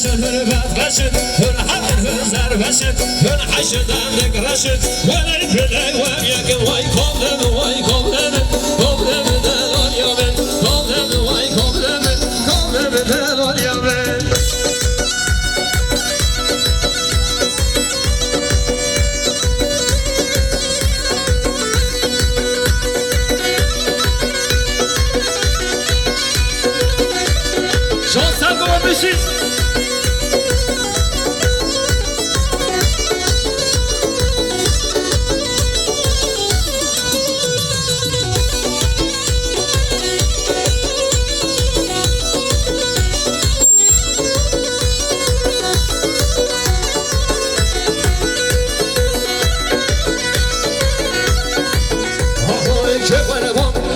بشد هربت بشد هر حد هزار بشد هر حشدان نگرشد ولی پلی و یک وای کامدم وای کامدم کامدم دلال یابن کامدم وای کامدم کامدم دلال یابن شما سرگوار بشید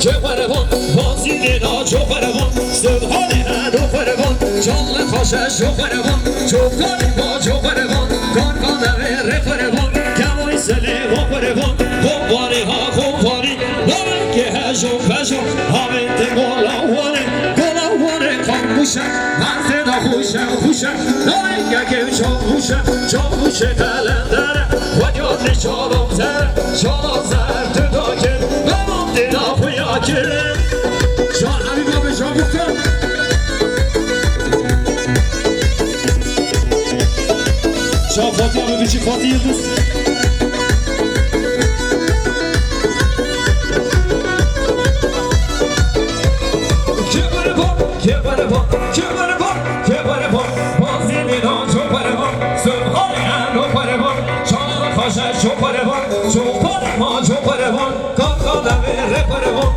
چه قربان بازی دینا چه قربان سبحانی ندو قربان جان خوشش چه قربان چوبانی با چه قربان کان کان ره قربان کمای سلی و قربان قواری ها قواری نامه که هجو فجو همین گلاوانه گلاوانه خاموشه من زدا خوشه خوشه نامه که چون خوشه کلندره و یاد شالم زر تو داکر دینا پویا کرد جان حبیبا به جان بکن جان فاتی همه بیچی فاتی یلدز که بره بار بازی دینا چو بره بار سبحانی هنو بره بار جان خوشه چو بره بار چو بره ما چو بره بار کام کام ره بره بار